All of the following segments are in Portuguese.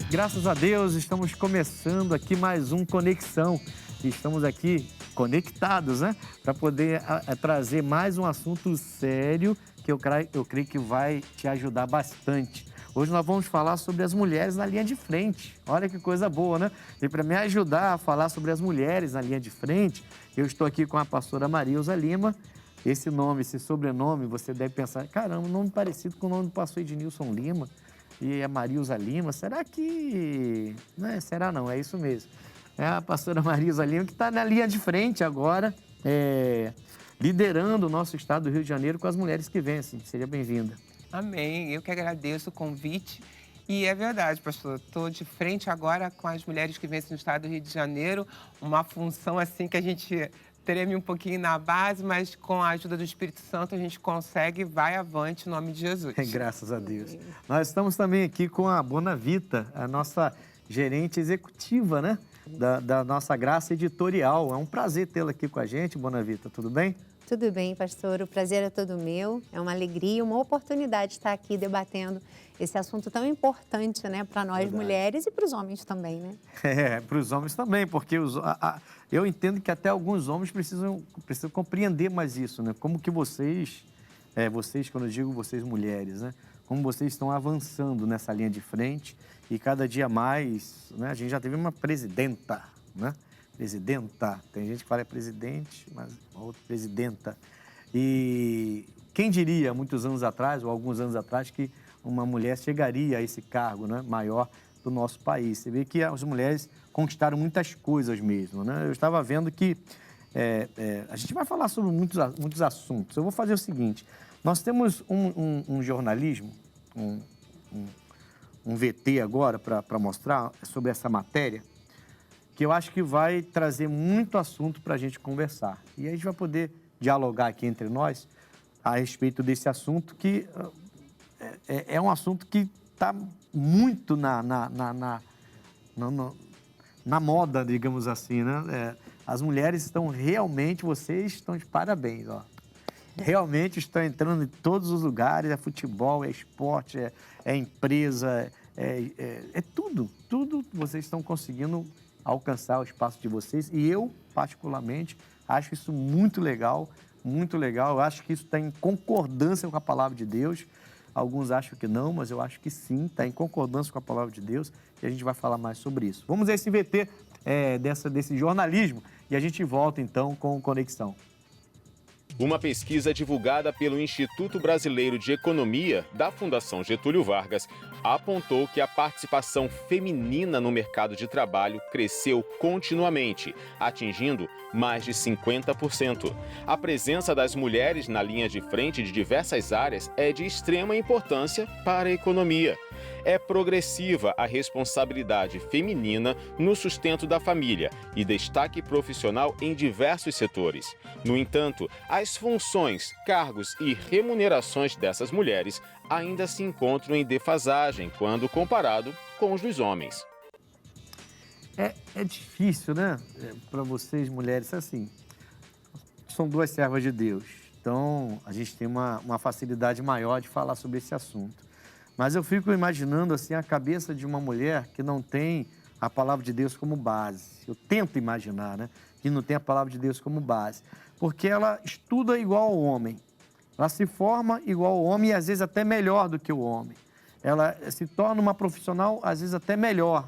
Graças a Deus, estamos começando aqui mais um Conexão. Estamos aqui conectados, né? Para poder trazer mais um assunto sério que eu creio que vai te ajudar bastante. Hoje nós vamos falar sobre as mulheres na linha de frente. Olha que coisa boa, né? E para me ajudar a falar sobre as mulheres na linha de frente, eu estou aqui com a pastora Marilza Lima. Esse nome, esse sobrenome, você deve pensar, caramba, um nome parecido com o nome do pastor Ednilson Lima. E a Marilza Lima, será que... Não, será não, é isso mesmo. É a pastora Marilza Lima que está na linha de frente agora, liderando o nosso estado do Rio de Janeiro com as mulheres que vencem. Seja bem-vinda. Amém. Eu que agradeço o convite. E é verdade, pastor. Estou de frente agora com as mulheres que vencem no estado do Rio de Janeiro. Uma função assim que a gente treme um pouquinho na base, mas com a ajuda do Espírito Santo a gente consegue e vai avante em nome de Jesus. Graças a Deus. Nós estamos também aqui com a Bonavita, a nossa gerente executiva, né? Da nossa Graça Editorial. É um prazer tê-la aqui com a gente, Bonavita. Tudo bem? Tudo bem, pastor. O prazer é todo meu. É uma alegria, uma oportunidade de estar aqui debatendo esse assunto tão importante, né, para nós Verdade. mulheres e para os homens também, né? Para os homens também, porque eu entendo que até alguns homens precisam compreender mais isso, né? Como que vocês, quando eu digo vocês mulheres, né? Como vocês estão avançando nessa linha de frente e cada dia mais, né? A gente já teve uma presidenta, né? Presidenta, tem gente que fala é presidente, mas outra presidenta. E quem diria, muitos anos atrás, ou alguns anos atrás, que uma mulher chegaria a esse cargo, né, maior do nosso país. Você vê que as mulheres conquistaram muitas coisas mesmo, né? Eu estava vendo que a gente vai falar sobre muitos assuntos. Eu vou fazer o seguinte, nós temos um jornalismo, um VT agora para mostrar sobre essa matéria, que eu acho que vai trazer muito assunto para a gente conversar. E a gente vai poder dialogar aqui entre nós a respeito desse assunto, que é um assunto que está muito na moda, digamos assim, né? As mulheres estão realmente, vocês estão de parabéns, ó. Realmente estão entrando em todos os lugares, é futebol, é esporte, é empresa, é tudo. Tudo vocês estão conseguindo alcançar o espaço de vocês. E eu, particularmente, acho isso muito legal, muito legal. Eu acho que isso está em concordância com a palavra de Deus. Alguns acham que não, mas eu acho que sim, está em concordância com a palavra de Deus e a gente vai falar mais sobre isso. Vamos a esse VT desse jornalismo e a gente volta então com o Conexão. Uma pesquisa divulgada pelo Instituto Brasileiro de Economia da Fundação Getúlio Vargas apontou que a participação feminina no mercado de trabalho cresceu continuamente, atingindo mais de 50%. A presença das mulheres na linha de frente de diversas áreas é de extrema importância para a economia. É progressiva a responsabilidade feminina no sustento da família e destaque profissional em diversos setores. No entanto, as funções, cargos e remunerações dessas mulheres ainda se encontram em defasagem quando comparado com os dos homens. É difícil, né? Para vocês, mulheres, assim, são duas servas de Deus. Então, a gente tem uma facilidade maior de falar sobre esse assunto. Mas eu fico imaginando assim a cabeça de uma mulher que não tem a palavra de Deus como base. Eu tento imaginar, né? Que não tem a palavra de Deus como base. Porque ela estuda igual ao homem. Ela se forma igual ao homem e às vezes até melhor do que o homem. Ela se torna uma profissional às vezes até melhor.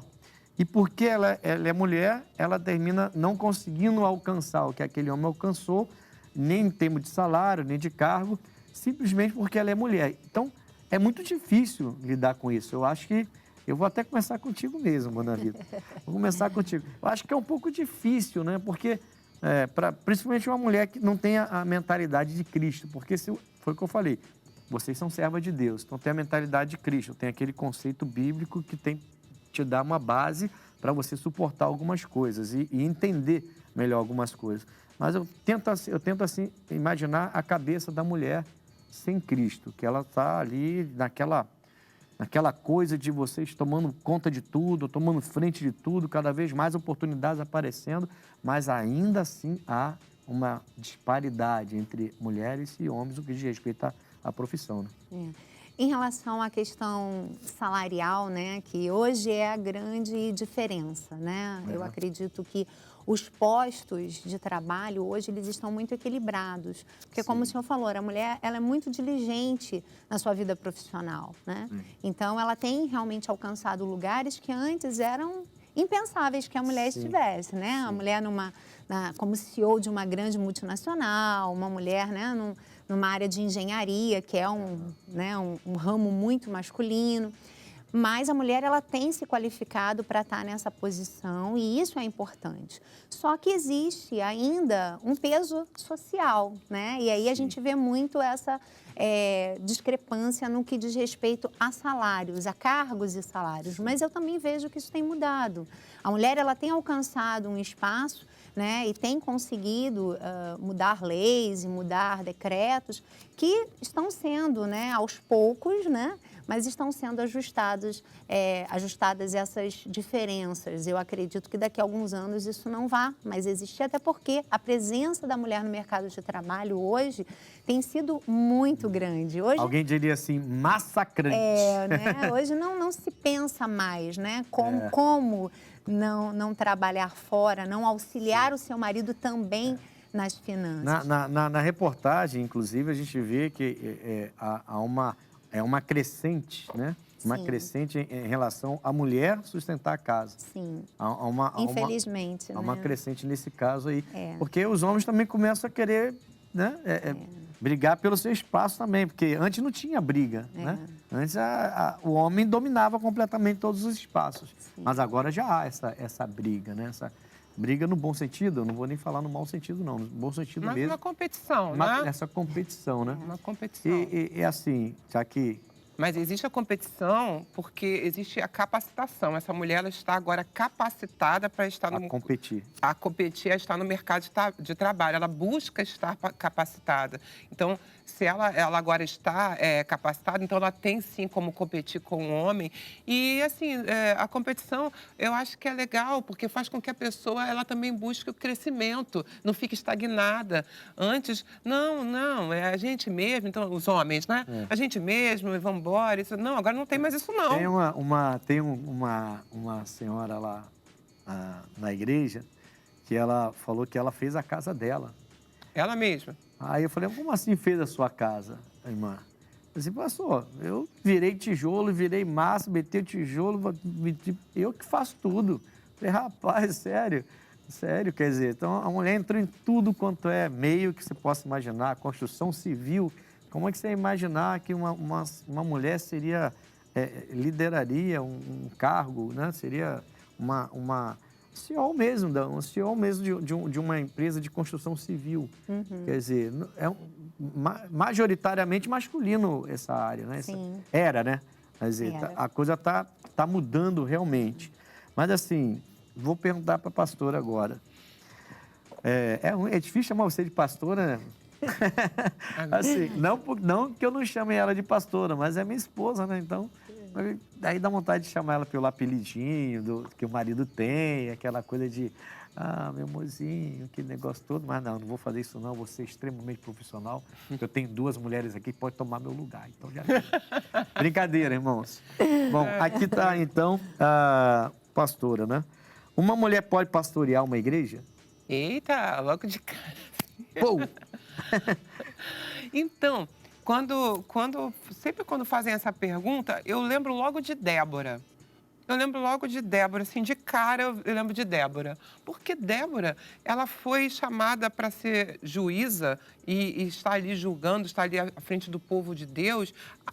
E porque ela é mulher, ela termina não conseguindo alcançar o que aquele homem alcançou, nem em termos de salário, nem de cargo, simplesmente porque ela é mulher. Então, é muito difícil lidar com isso. Eu acho que... Eu vou até começar contigo mesmo, Bonavita. Vou começar contigo. Eu acho que é um pouco difícil, né? Porque, principalmente uma mulher que não tem a mentalidade de Cristo. Porque, foi o que eu falei, vocês são servas de Deus, então tem a mentalidade de Cristo, tem aquele conceito bíblico que te dá uma base para você suportar algumas coisas e entender melhor algumas coisas. Mas eu tento assim, imaginar a cabeça da mulher sem Cristo, que ela está ali naquela coisa de vocês tomando conta de tudo, tomando frente de tudo, cada vez mais oportunidades aparecendo, mas ainda assim há uma disparidade entre mulheres e homens no que diz respeito à profissão, né? Em relação à questão salarial, né, que hoje é a grande diferença, né? Eu acredito que os postos de trabalho hoje eles estão muito equilibrados, porque como o senhor falou, a mulher ela é muito diligente na sua vida profissional, né? Então ela tem realmente alcançado lugares que antes eram impensáveis que a mulher estivesse, né? A mulher como CEO de uma grande multinacional, uma mulher, né, numa área de engenharia, que é um ramo muito masculino. Mas a mulher ela tem se qualificado para estar nessa posição e isso é importante. Só que existe ainda um peso social, né? E aí a gente vê muito essa discrepância no que diz respeito a salários, a cargos e salários. Mas eu também vejo que isso tem mudado. A mulher ela tem alcançado um espaço, né, e tem conseguido mudar leis e mudar decretos que estão sendo, né, aos poucos, né, mas estão sendo ajustadas essas diferenças. Eu acredito que daqui a alguns anos isso não vá mais existir, até porque a presença da mulher no mercado de trabalho hoje tem sido muito grande. Hoje, alguém diria assim, massacrante. Né, hoje não se pensa mais, né, como não trabalhar fora, não auxiliar o seu marido também nas finanças. Na reportagem, inclusive, a gente vê que há uma crescente, né? Uma crescente em relação à mulher sustentar a casa. Sim. Infelizmente, né? Há uma crescente nesse caso aí. Porque os homens também começam a querer, né? Brigar pelo seu espaço também, porque antes não tinha briga, né? Antes o homem dominava completamente todos os espaços. Sim. Mas agora já há essa briga, né? Essa briga no bom sentido, eu não vou nem falar no mau sentido, não. No bom sentido mesmo. Mas uma competição, né? Essa competição, né? Uma competição. E assim, já que... Mas existe a competição porque existe a capacitação. Essa mulher ela está agora capacitada para estar competir. A competir, a estar no mercado de trabalho. Ela busca estar capacitada. Então, se ela agora está capacitada, então ela tem sim como competir com o homem. E, assim, a competição eu acho que é legal, porque faz com que a pessoa ela também busque o crescimento, não fique estagnada. Antes, não, é a gente mesmo, então, os homens, né? A gente mesmo, e vamos embora. Isso, não, agora não tem mais isso, não. Tem uma senhora lá na igreja que ela falou que ela fez a casa dela. Ela mesma? Aí eu falei, como assim fez a sua casa, irmã? Eu disse, pastor, eu virei tijolo, virei massa, meti o tijolo, eu que faço tudo. Eu falei, rapaz, sério, quer dizer, então a mulher entrou em tudo quanto é meio que você possa imaginar, construção civil. Como é que você ia imaginar que uma mulher lideraria um cargo, né? Seria uma CEO mesmo, um CEO mesmo de uma empresa de construção civil. Quer dizer, é majoritariamente masculino essa área, né? Era, né? Quer dizer, a coisa tá mudando realmente. Mas assim, vou perguntar para a pastora agora. É difícil chamar você de pastora, né? Assim, não que eu não chame ela de pastora, mas é minha esposa, né? Então, daí dá vontade de chamar ela pelo apelidinho que o marido tem, aquela coisa de, meu amorzinho, aquele negócio todo. Mas não vou fazer isso não, vou ser extremamente profissional. Eu tenho 2 mulheres aqui que podem tomar meu lugar. Então, brincadeira, irmãos. Bom, aqui está, então, a pastora, né? Uma mulher pode pastorear uma igreja? Eita, logo de cara. Pô! Então, sempre quando fazem essa pergunta, eu lembro logo de Débora. Assim, de cara eu lembro de Débora. Porque Débora, ela foi chamada para ser juíza e estar ali julgando, estar ali à frente do povo de Deus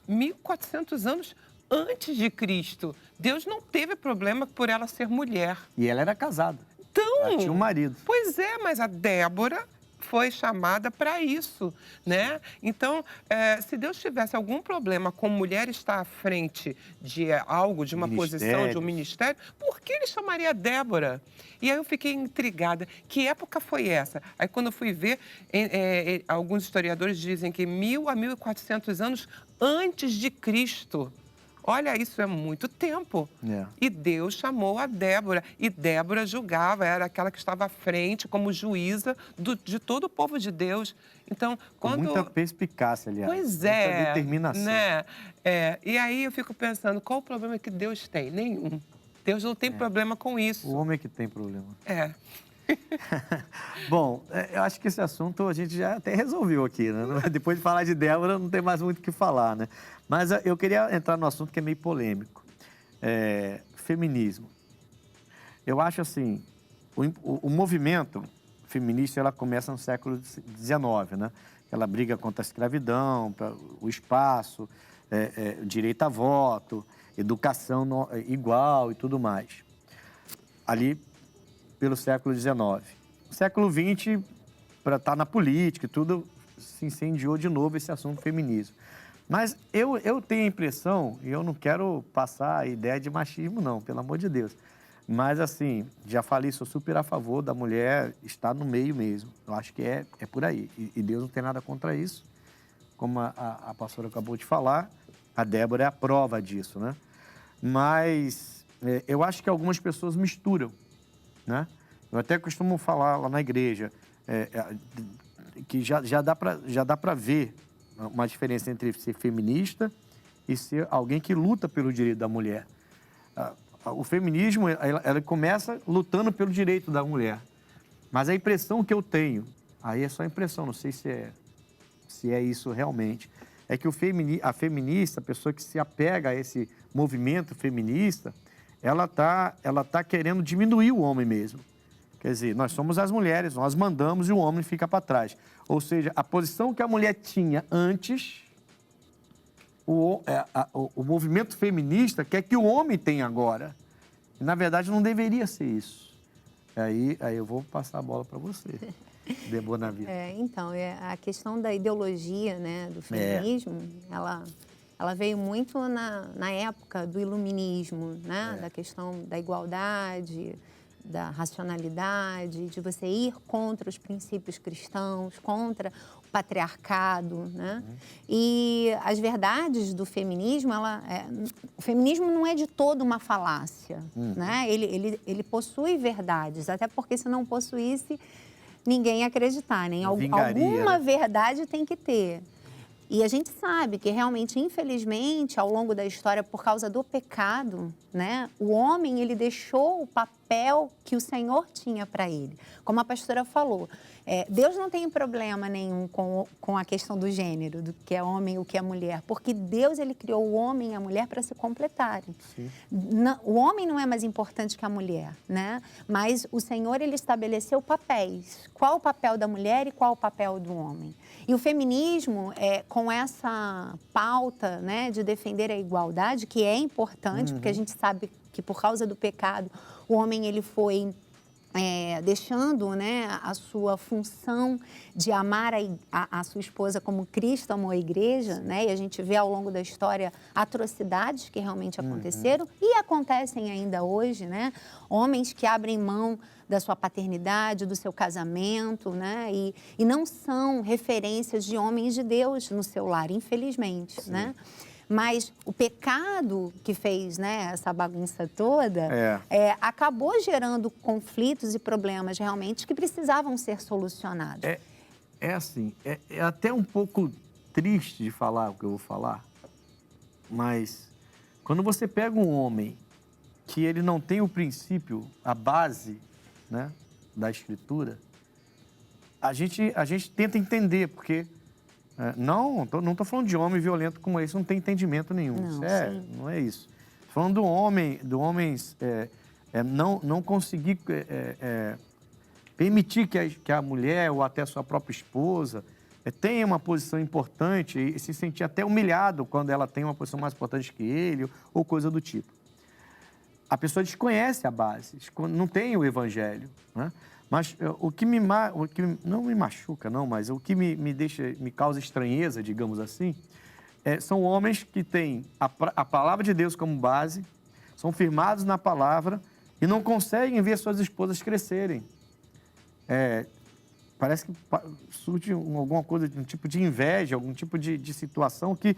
1.400 anos antes de Cristo. Deus não teve problema por ela ser mulher. E ela era casada. Então, ela tinha um marido. Pois é, mas a Débora foi chamada para isso, né? Então, se Deus tivesse algum problema com mulher estar à frente de algo, de uma posição, de um ministério, por que ele chamaria Débora? E aí eu fiquei intrigada. Que época foi essa? Aí quando eu fui ver, alguns historiadores dizem que 1.000 a 1.400 anos antes de Cristo. Olha, isso é muito tempo. É. E Deus chamou a Débora. E Débora julgava, era aquela que estava à frente como juíza de todo o povo de Deus. Então, Com quando... muita perspicácia, aliás. Pois muita é, determinação. né? É, e aí eu fico pensando, qual o problema que Deus tem? Nenhum. Deus não tem problema com isso. O homem é que tem problema. É. Bom, eu acho que esse assunto a gente já até resolveu aqui, né? Depois de falar de Débora, não tem mais muito o que falar, né? Mas eu queria entrar no assunto que é meio polêmico. Feminismo. Eu acho assim, o movimento feminista, ela começa no século XIX, né? Ela briga contra a escravidão, o espaço, o direito a voto, educação igual e tudo mais. Ali pelo século XIX. No século XX, para estar na política e tudo, se incendiou de novo esse assunto feminismo. Mas eu tenho a impressão, e eu não quero passar a ideia de machismo, não, pelo amor de Deus. Mas, assim, já falei, sou super a favor da mulher estar no meio mesmo. Eu acho que é por aí. E Deus não tem nada contra isso. Como a pastora acabou de falar, a Débora é a prova disso, né? Mas eu acho que algumas pessoas misturam, né? Eu até costumo falar lá na igreja que já dá para ver uma diferença entre ser feminista e ser alguém que luta pelo direito da mulher. O feminismo, ela começa lutando pelo direito da mulher. Mas a impressão que eu tenho, aí é só impressão, não sei se é isso realmente, é que a feminista, a pessoa que se apega a esse movimento feminista, ela tá querendo diminuir o homem mesmo. Quer dizer, nós somos as mulheres, nós mandamos e o homem fica para trás. Ou seja, a posição que a mulher tinha antes, o movimento feminista quer que o homem tenha agora. E, na verdade, não deveria ser isso. Aí eu vou passar a bola para você, Débora Naviero. Então, a questão da ideologia, né, do feminismo, ela veio muito na época do iluminismo, né, da questão da igualdade, da racionalidade, de você ir contra os princípios cristãos, contra o patriarcado, né? E as verdades do feminismo, o feminismo não é de todo uma falácia, né? Ele possui verdades, até porque se não possuísse, ninguém ia acreditar, né? Alguma verdade tem que ter. E a gente sabe que realmente, infelizmente, ao longo da história, por causa do pecado, né, o homem, ele deixou o papel que o Senhor tinha para ele. Como a pastora falou, Deus não tem problema nenhum com a questão do gênero, do que é homem e o que é mulher, porque Deus, ele criou o homem e a mulher para se completarem. O homem não é mais importante que a mulher, né? Mas o Senhor, ele estabeleceu papéis. Qual o papel da mulher e qual o papel do homem? E o feminismo, com essa pauta, né, de defender a igualdade, que é importante, porque a gente sabe que por causa do pecado, o homem, ele foi deixando, né, a sua função de amar a sua esposa como Cristo amou a igreja, né? E a gente vê ao longo da história atrocidades que realmente aconteceram e acontecem ainda hoje, né? Homens que abrem mão da sua paternidade, do seu casamento, né? E não são referências de homens de Deus no seu lar, infelizmente, né? Mas o pecado que fez, né, essa bagunça toda acabou gerando conflitos e problemas realmente que precisavam ser solucionados. Assim, é até um pouco triste de falar o que eu vou falar, mas quando você pega um homem que ele não tem o princípio, a base, né, da Escritura, a gente tenta entender, porque não estou falando de homem violento como esse, não tem entendimento nenhum. Não é isso. Estou falando do homens não conseguir permitir que a mulher ou até a sua própria esposa tenha uma posição importante e se sentir até humilhado quando ela tem uma posição mais importante que ele ou coisa do tipo. A pessoa desconhece a base, não tem o evangelho, né? Mas o que não me machuca, não, mas o que me causa estranheza, digamos assim, são homens que têm a palavra de Deus como base, são firmados na palavra e não conseguem ver suas esposas crescerem. Parece que surge alguma coisa, um tipo de inveja, algum tipo de situação que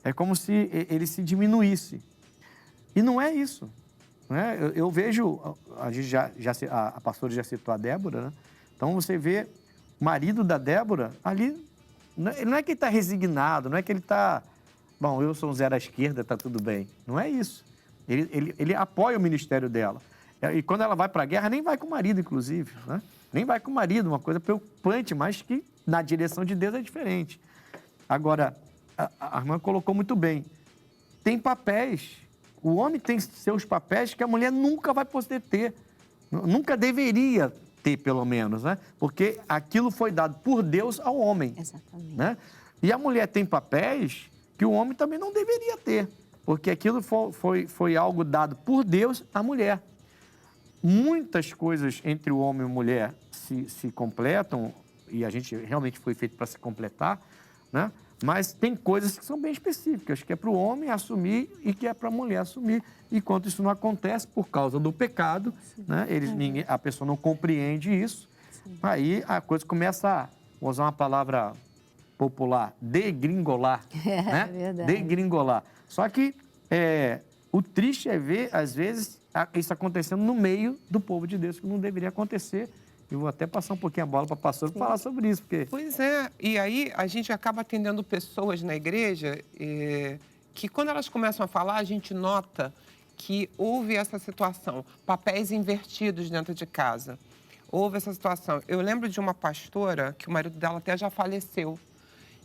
é como se ele se diminuísse. E não é isso. Né? Eu vejo, a pastora já citou a Débora, né? Então você vê o marido da Débora ali, não é que ele está resignado, não é que ele está, bom, eu sou um zero à esquerda, está tudo bem. Não é isso. Ele apoia o ministério dela. E quando ela vai para a guerra, nem vai com o marido, inclusive, né? Nem vai com o marido, uma coisa preocupante, mas que na direção de Deus é diferente. Agora, a irmã colocou muito bem. Tem papéis, o homem tem seus papéis que a mulher nunca vai poder ter. Nunca deveria ter, pelo menos, né? Porque aquilo foi dado por Deus ao homem. Exatamente. Né? E a mulher tem papéis que o homem também não deveria ter, porque aquilo foi algo dado por Deus à mulher. Muitas coisas entre o homem e a mulher se completam, e a gente realmente foi feito para se completar, né? Mas tem coisas que são bem específicas, que é para o homem assumir e que é para a mulher assumir. Enquanto isso não acontece por causa do pecado, né? A pessoa não compreende isso, aí a coisa começa, vou usar uma palavra popular, degringolar. Né? Verdade. Degringolar. Só que o triste é ver, às vezes, isso acontecendo no meio do povo de Deus, que não deveria acontecer. Eu vou até passar um pouquinho a bola para a pastora para falar sobre isso. Porque... Pois é, e aí a gente acaba atendendo pessoas na igreja que quando elas começam a falar, a gente nota que houve essa situação, papéis invertidos dentro de casa. Houve essa situação. Eu lembro de uma pastora, que o marido dela até já faleceu,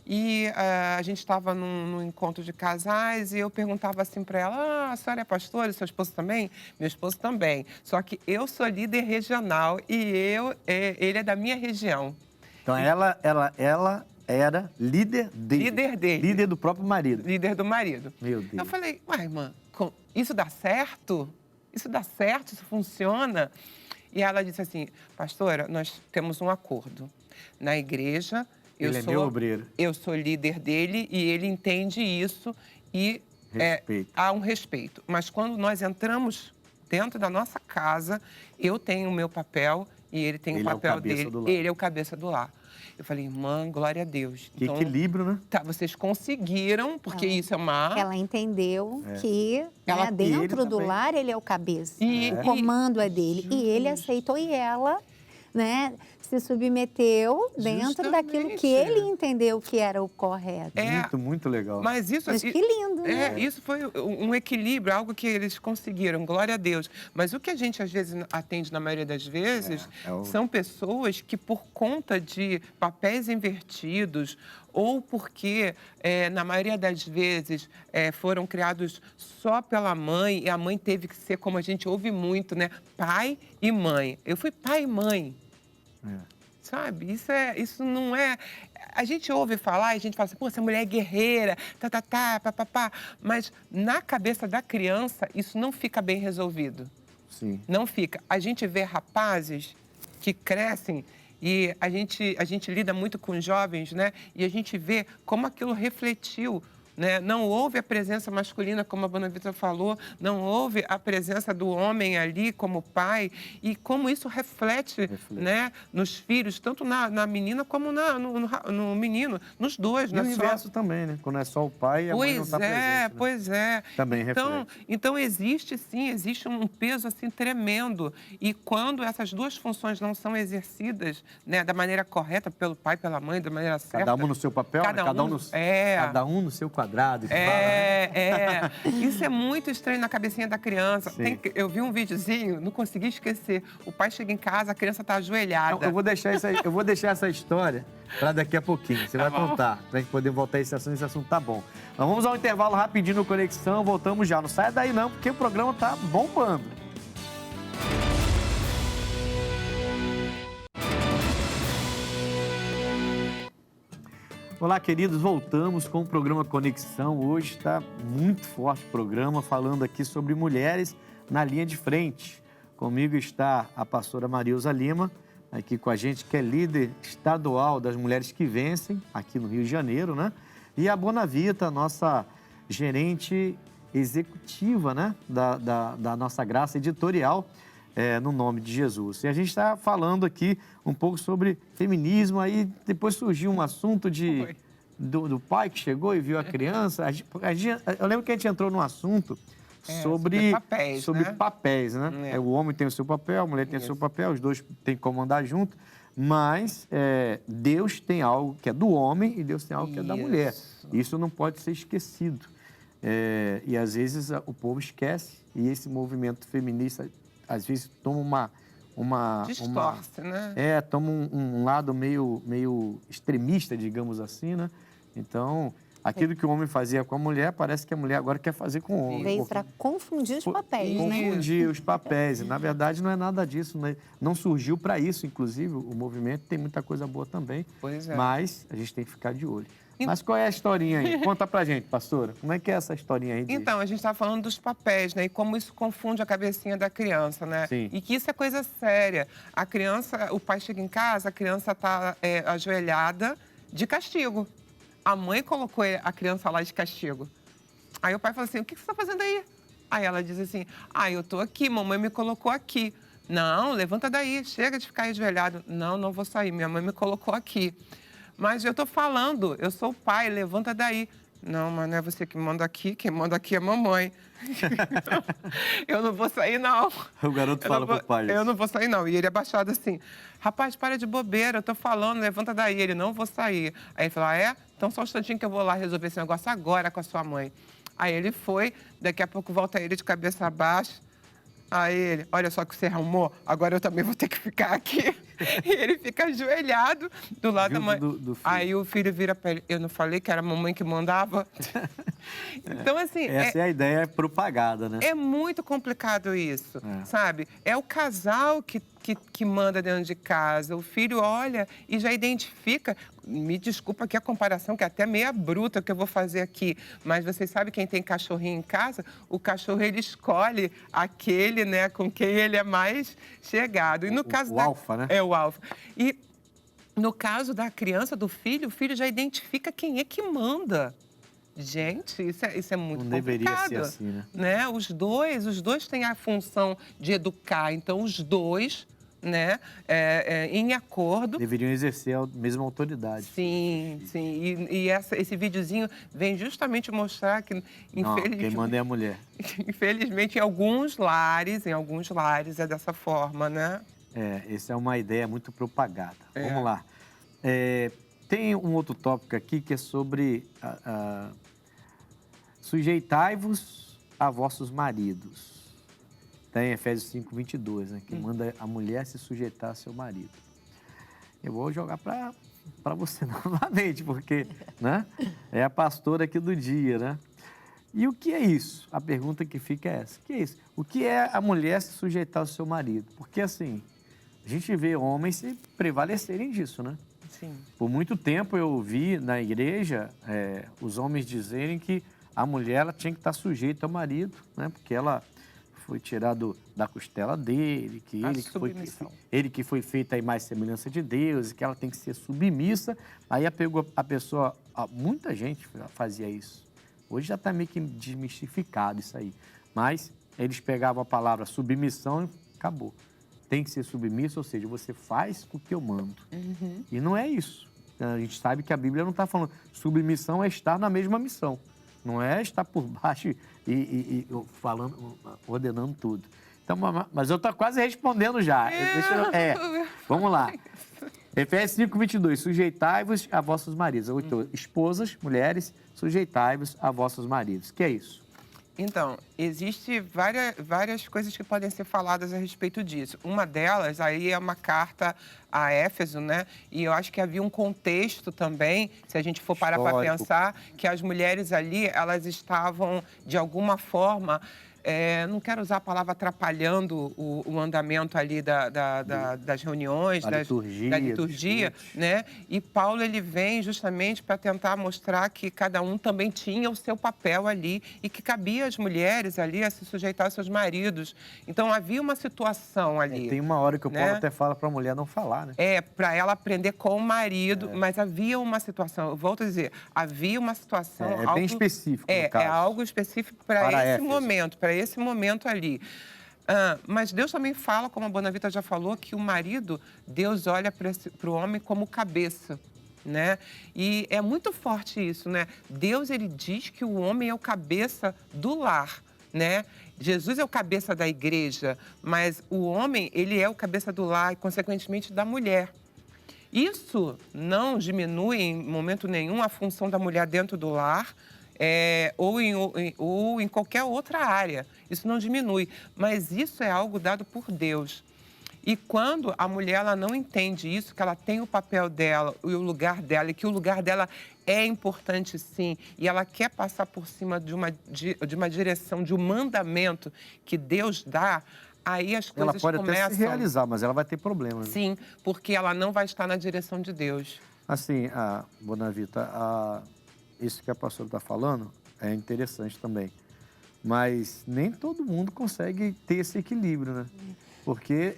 e a gente estava num encontro de casais e eu perguntava assim para ela, a senhora é pastora e seu esposo também? Meu esposo também, só que eu sou líder regional e ele é da minha região. Então, ela era líder dele. Líder dele. Líder do próprio marido. Líder do marido. Meu Deus. Eu falei, uai, irmã, isso dá certo? Isso dá certo? Isso funciona? E ela disse assim, pastora, nós temos um acordo. Na igreja, Ele é meu obreiro. Eu sou líder dele e ele entende isso e há um respeito. Mas quando nós entramos dentro da nossa casa, eu tenho o meu papel e ele tem o papel dele. Ele é o cabeça do lar. Eu falei, irmã, glória a Deus. Que então, equilíbrio, né? Tá, vocês conseguiram, porque isso é uma... Ela entendeu que dentro do lar ele é o cabeça. O comando é dele. E ele aceitou e ela, né, se submeteu dentro daquilo que ele entendeu que era o correto. Muito legal. Mas que lindo, né? Isso foi um equilíbrio, algo que eles conseguiram, glória a Deus. Mas o que a gente, às vezes, atende, na maioria das vezes, são pessoas que, por conta de papéis invertidos ou porque, na maioria das vezes, foram criados só pela mãe e a mãe teve que ser, como a gente ouve muito, né? Pai e mãe. Eu fui pai e mãe. Sabe? Isso não é... A gente ouve falar e a gente fala assim, pô, essa mulher é guerreira, papapá. Mas na cabeça da criança, isso não fica bem resolvido. Sim. Não fica. A gente vê rapazes que crescem e a gente lida muito com jovens, né? E a gente vê como aquilo refletiu, né? Não houve a presença masculina, como a Bonavita falou, não houve a presença do homem ali como pai, e como isso reflete. Né, nos filhos, tanto na menina como no menino, nos dois. E o inverso também, né? Quando é só o pai e a mãe não está presente. Né? Pois é. Também reflete. Então existe um peso assim tremendo, e quando essas duas funções não são exercidas, né, da maneira correta, pelo pai, pela mãe, da maneira certa... Cada um no seu papel, cada um no seu quadrado. Isso é muito estranho na cabecinha da criança. Eu vi um videozinho, não consegui esquecer. O pai chega em casa, a criança está ajoelhada. Então, eu vou deixar essa história para daqui a pouquinho. Você vai contar, para a gente poder voltar a esse assunto tá bom. Então, vamos ao intervalo rapidinho no Conexão, voltamos já. Não saia daí não, porque o programa tá bombando. Olá, queridos, voltamos com o programa Conexão. Hoje está muito forte o programa, falando aqui sobre mulheres na linha de frente. Comigo está a pastora Marilza Lima, aqui com a gente, que é líder estadual das Mulheres que Vencem, aqui no Rio de Janeiro, né? E a Bonavita, nossa gerente executiva, né? Da nossa Graça Editorial, no nome de Jesus. E a gente está falando aqui um pouco sobre feminismo, aí depois surgiu um assunto de do pai que chegou e viu a criança, eu lembro que a gente entrou num assunto sobre papéis, né? O homem tem o seu papel, a mulher tem o seu papel, os dois têm que comandar junto, mas Deus tem algo que é do homem e Deus tem algo que é da mulher. Isso não pode ser esquecido. E às vezes o povo esquece e esse movimento feminista às vezes toma distorce, né? Toma um lado meio extremista, digamos assim, né? Então, aquilo que o homem fazia com a mulher, parece que a mulher agora quer fazer com o homem. Veio para confundir os papéis, né? Confundir os papéis. E, na verdade, não é nada disso, né? Não surgiu para isso, inclusive, o movimento tem muita coisa boa também. Pois é. Mas a gente tem que ficar de olho. Mas qual é a historinha aí? Conta pra gente, pastora. Como é que é essa historinha aí? Então, a gente está falando dos papéis, né? E como isso confunde a cabecinha da criança, né? Sim. E que isso é coisa séria. A criança, o pai chega em casa, a criança está ajoelhada de castigo. A mãe colocou a criança lá de castigo. Aí o pai fala assim, o que você está fazendo aí? Aí ela diz assim, eu estou aqui, mamãe me colocou aqui. Não, levanta daí, chega de ficar ajoelhado. Não vou sair, minha mãe me colocou aqui. Mas eu estou falando, eu sou o pai, levanta daí. Não, mas não é você que manda aqui, quem manda aqui é mamãe. Eu não vou sair, não. O garoto fala pro pai. Eu não vou sair, não. E ele abaixado assim, rapaz, para de bobeira, eu tô falando, levanta daí. Ele, não vou sair. Aí ele falou, Então só um instantinho que eu vou lá resolver esse negócio agora com a sua mãe. Aí ele foi, daqui a pouco volta ele de cabeça abaixo. Aí ele, olha só que você arrumou, agora eu também vou ter que ficar aqui. E ele fica ajoelhado do lado da mãe. Do filho. Aí o filho vira para ele, eu não falei que era a mamãe que mandava? Então, assim... Essa é a ideia propagada, né? É muito complicado isso, sabe? É o casal que manda dentro de casa. O filho olha e já identifica. Me desculpa aqui a comparação, que é até meia bruta que eu vou fazer aqui. Mas vocês sabem quem tem cachorrinho em casa? O cachorro, ele escolhe aquele, né, com quem ele é mais chegado. E no caso o alfa, né? É o alfa. E no caso da criança, do filho, o filho já identifica quem é que manda. Gente, isso é muito complicado. Não deveria ser assim, né? Os dois têm a função de educar. Então, os dois, né, em acordo... deveriam exercer a mesma autoridade. Sim. E esse videozinho vem justamente mostrar que, infelizmente... quem manda é a mulher. Infelizmente, em alguns lares é dessa forma, né? Essa é uma ideia muito propagada. Vamos lá. Tem um outro tópico aqui que é sobre sujeitai-vos a vossos maridos. Tem Efésios 5, 22, né? Que manda a mulher se sujeitar a seu marido. Eu vou jogar para você novamente, porque, né? É a pastora aqui do dia, né? E o que é isso? A pergunta que fica é essa. O que é isso? O que é a mulher se sujeitar ao seu marido? Porque, assim, a gente vê homens se prevalecerem disso, né? Sim. Por muito tempo eu ouvi na igreja os homens dizerem que a mulher ela tinha que estar sujeita ao marido, né? Porque ela foi tirado da costela dele, que ele que foi feito a imagem e semelhança de Deus, e que ela tem que ser submissa. Aí a pessoa, muita gente fazia isso. Hoje já está meio que desmistificado isso aí. Mas eles pegavam a palavra submissão e acabou. Tem que ser submisso, ou seja, você faz o que eu mando. Uhum. E não é isso. A gente sabe que a Bíblia não está falando. Submissão é estar na mesma missão. Não é estar por baixo e falando, ordenando tudo. Então, mas eu estou quase respondendo já. Vamos lá. Efésios 5, 22. Sujeitai-vos a vossos maridos. Esposas, mulheres, sujeitai-vos a vossos maridos. O que é isso? Então, existe várias coisas que podem ser faladas a respeito disso. Uma delas, aí é uma carta a Éfeso, né? E eu acho que havia um contexto também, se a gente for parar para pensar, que as mulheres ali, elas estavam, de alguma forma... não quero usar a palavra atrapalhando o andamento ali das reuniões, da liturgia, né? E Paulo, ele vem justamente para tentar mostrar que cada um também tinha o seu papel ali e que cabia às mulheres ali a se sujeitar aos seus maridos. Então, havia uma situação ali. Tem uma hora que o Paulo até fala para a mulher não falar, né? Para ela aprender com o marido, mas havia uma situação, eu volto a dizer, havia uma situação... bem específico, no caso. É algo específico para esse momento, para esse momento ali. Mas Deus também fala, como a Bonavita já falou, que o marido, Deus olha para o homem como cabeça. né? E é muito forte isso, né? Deus, ele diz que o homem é o cabeça do lar, né? Jesus é o cabeça da igreja, mas o homem, ele é o cabeça do lar e, consequentemente, da mulher. Isso não diminui em momento nenhum a função da mulher dentro do lar, ou em qualquer outra área. Isso não diminui, mas isso é algo dado por Deus. E quando a mulher ela não entende isso, que ela tem o papel dela e o lugar dela, e que o lugar dela é importante sim, e ela quer passar por cima de uma direção, de um mandamento que Deus dá, aí as coisas Ela pode começam... até se realizar, mas ela vai ter problemas. Né? Sim, porque ela não vai estar na direção de Deus. Assim, Bonavita, isso que a pastora está falando é interessante também. Mas nem todo mundo consegue ter esse equilíbrio, né? Porque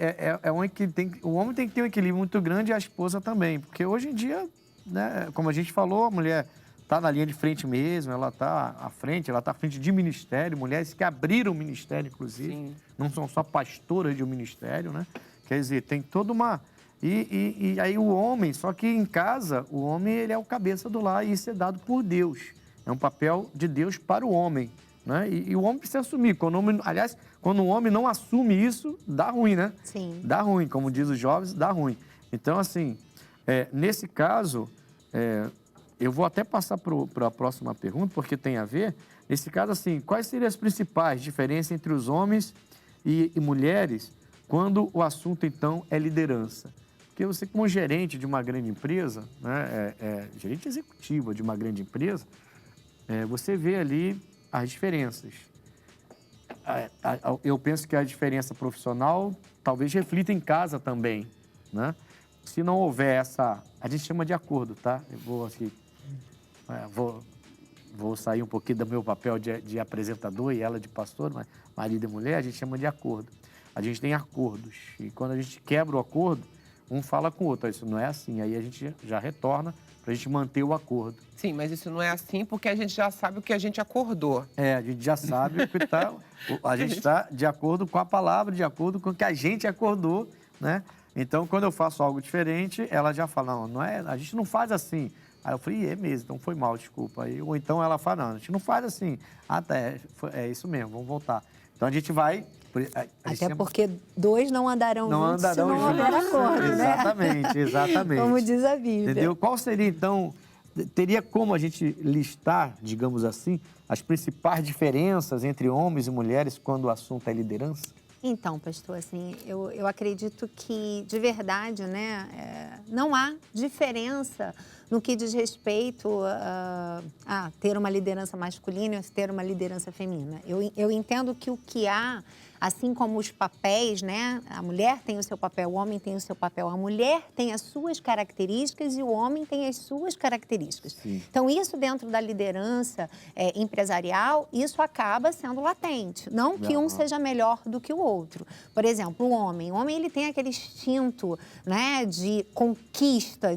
o homem tem que ter um equilíbrio muito grande e a esposa também. Porque hoje em dia, né, como a gente falou, a mulher está na linha de frente mesmo, ela está à frente, ela está à frente de ministério, mulheres que abriram o ministério, inclusive. Sim. Não são só pastoras de um ministério, né? Quer dizer, tem toda uma... E aí o homem, só que em casa, o homem ele é o cabeça do lar e isso é dado por Deus. É um papel de Deus para o homem, né? E o homem precisa assumir. Quando o homem não assume isso, dá ruim, né? Sim. Dá ruim, como diz os jovens, dá ruim. Então, assim, nesse caso, eu vou até passar para a próxima pergunta, porque tem a ver. Nesse caso, assim, quais seriam as principais diferenças entre os homens e mulheres quando o assunto, então, é liderança? Porque você, como gerente de uma grande empresa, né, gerente executiva de uma grande empresa, você vê ali as diferenças. Eu penso que a diferença profissional talvez reflita em casa também, né? Se não houver a gente chama de acordo, tá? Eu vou aqui, vou sair um pouquinho do meu papel de apresentador e ela de pastor, mas marido e mulher, a gente chama de acordo. A gente tem acordos e quando a gente quebra o acordo, um fala com o outro, isso não é assim, aí a gente já retorna para a gente manter o acordo. Sim, mas isso não é assim porque a gente já sabe o que a gente acordou. A gente já sabe o que a gente está de acordo com a palavra, de acordo com o que a gente acordou, né? Então, quando eu faço algo diferente, ela já fala, não é, a gente não faz assim. Aí eu falei, é mesmo, então foi mal, desculpa. Ou então ela fala, não, a gente não faz assim. É isso mesmo, vamos voltar. Então a gente vai... Até porque dois não andarão juntos se não houver acordo, né? Exatamente. Como diz a Bíblia. Entendeu? Qual seria, então, teria como a gente listar, digamos assim, as principais diferenças entre homens e mulheres quando o assunto é liderança? Então, pastor, assim, eu acredito que, de verdade, né, não há diferença no que diz respeito a ter uma liderança masculina e ter uma liderança feminina. Eu entendo que o que há, assim como os papéis, né, a mulher tem o seu papel, o homem tem o seu papel, a mulher tem as suas características e o homem tem as suas características. Sim. Então, isso dentro da liderança empresarial, isso acaba sendo latente. Não que um seja melhor do que o outro. Por exemplo, o homem ele tem aquele instinto, né, de conquista,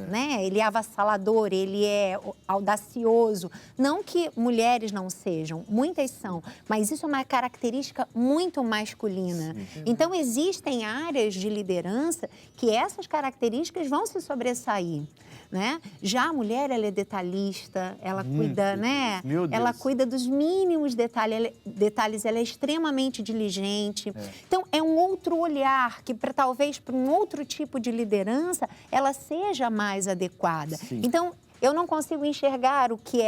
né, ele é avassalador, ele é audacioso. Não que mulheres não sejam, muitas são, mas isso é uma característica muito masculina. Sim. Então, existem áreas de liderança que essas características vão se sobressair, né? Já a mulher, ela é detalhista, ela cuida, né? Ela cuida dos mínimos detalhes, ela é extremamente diligente. Então, é um outro olhar que, talvez, para um outro tipo de liderança, ela seja mais adequada. Sim. Então, eu não consigo enxergar o que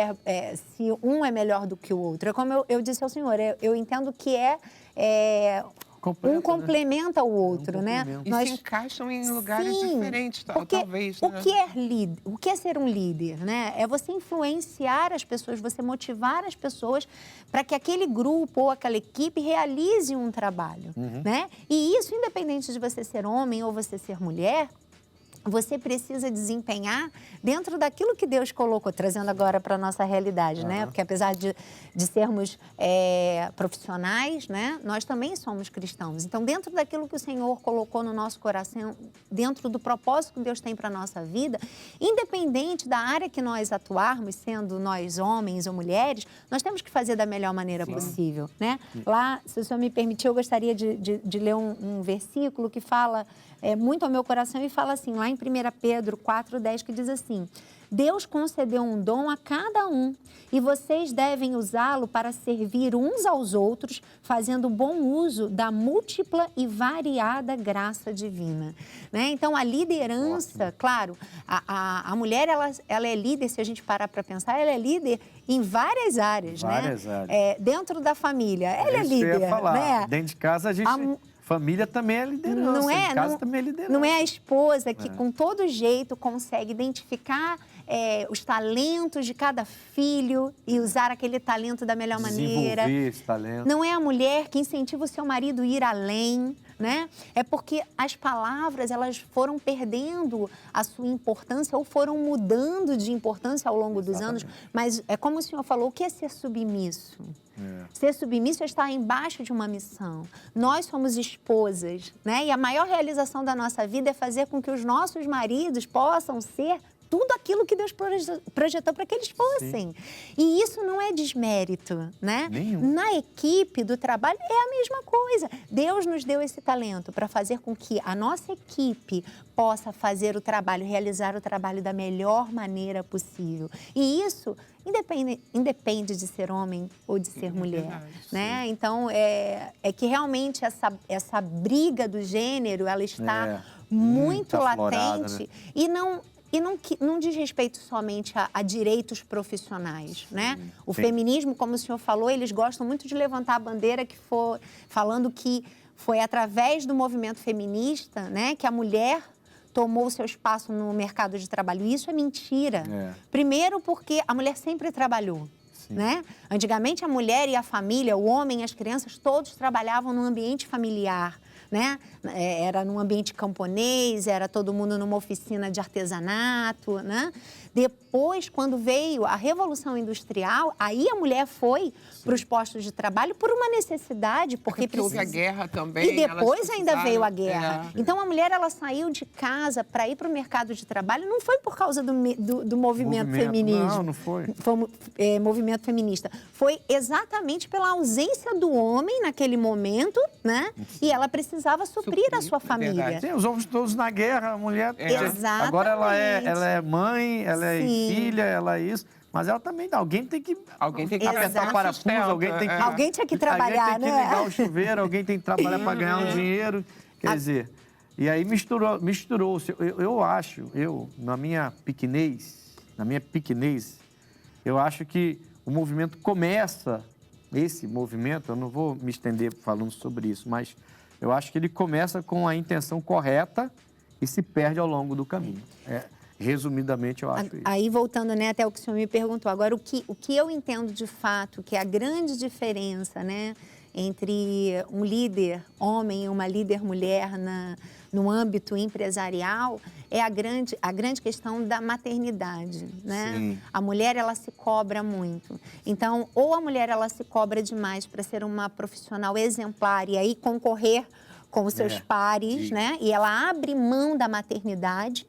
se um é melhor do que o outro. É como eu disse ao senhor, eu entendo que um complementa o outro, né? E se encaixam em lugares diferentes, talvez. Né? O que é ser um líder, né? É você influenciar as pessoas, você motivar as pessoas para que aquele grupo ou aquela equipe realize um trabalho, né? E isso, independente de você ser homem ou você ser mulher, você precisa desempenhar dentro daquilo que Deus colocou, trazendo agora para a nossa realidade, né? Porque apesar de sermos profissionais, né? Nós também somos cristãos. Então, dentro daquilo que o Senhor colocou no nosso coração, dentro do propósito que Deus tem para a nossa vida, independente da área que nós atuarmos, sendo nós homens ou mulheres, nós temos que fazer da melhor maneira possível, né? Lá, se o Senhor me permitir, eu gostaria de ler um versículo que fala muito ao meu coração e fala assim, lá em em 1 Pedro 4,10, que diz assim: Deus concedeu um dom a cada um e vocês devem usá-lo para servir uns aos outros, fazendo bom uso da múltipla e variada graça divina. Né? Então, a liderança, claro, a mulher, ela é líder, se a gente parar para pensar, ela é líder em várias áreas, Várias né? áreas. Dentro da família, ela é Isso que eu líder, ia falar. né? Dentro de casa, a gente... Família também é liderança. Não é, em casa também é liderança. não é a esposa que, com todo jeito, consegue identificar os talentos de cada filho e usar aquele talento da melhor maneira. Desenvolver esse talento. Não é a mulher que incentiva o seu marido a ir além, né? É porque as palavras, elas foram perdendo a sua importância ou foram mudando de importância ao longo dos anos. Mas é como o senhor falou, o que é ser submisso? Ser submisso é estar embaixo de uma missão. Nós somos esposas, né? E a maior realização da nossa vida é fazer com que os nossos maridos possam ser tudo aquilo que Deus projetou para que eles fossem. Sim. E isso não é desmérito, né? Nenhum. Na equipe do trabalho é a mesma coisa. Deus nos deu esse talento para fazer com que a nossa equipe possa fazer o trabalho, realizar o trabalho da melhor maneira possível. E isso independe de ser homem ou de ser mulher, né? Então, é que realmente essa briga do gênero, ela está muito latente, né? E não diz respeito somente a direitos profissionais, né? O feminismo, como o senhor falou, eles gostam muito de levantar a bandeira falando que foi através do movimento feminista, né, que a mulher tomou o seu espaço no mercado de trabalho. E isso é mentira. Primeiro porque a mulher sempre trabalhou. Né? Antigamente a mulher e a família, o homem e as crianças, todos trabalhavam no ambiente familiar. Né? Era num ambiente camponês, era todo mundo numa oficina de artesanato, né? Depois, quando veio a Revolução Industrial, aí a mulher foi para os postos de trabalho por uma necessidade, porque houve a guerra também. E depois ainda veio a guerra. Então, a mulher, ela saiu de casa para ir para o mercado de trabalho, não foi por causa do movimento feminista. Não foi. Foi movimento feminista. Foi exatamente pela ausência do homem naquele momento, né? E ela precisava suprir a sua família. Sim, os homens todos na guerra, a mulher... Exatamente. Agora ela é mãe, ela é filha, ela é isso... Mas ela também, alguém tem que apertar o parafuso, alguém tinha que trabalhar, né? Alguém tem que ligar o chuveiro, alguém tem que trabalhar para ganhar um dinheiro. Quer dizer, e aí misturou-se. Eu acho, na minha pequenez, eu acho que o movimento começa, esse movimento, eu não vou me estender falando sobre isso, mas eu acho que ele começa com a intenção correta e se perde ao longo do caminho. Resumidamente, eu acho isso. Aí, voltando, né, até o que o senhor me perguntou, agora, o que eu entendo de fato, que é a grande diferença, né, entre um líder homem e uma líder mulher no âmbito empresarial, é a grande questão da maternidade, né? Sim. A mulher, ela se cobra muito. Então, ou a mulher, ela se cobra demais para ser uma profissional exemplar e aí concorrer com os seus pares, né? E ela abre mão da maternidade,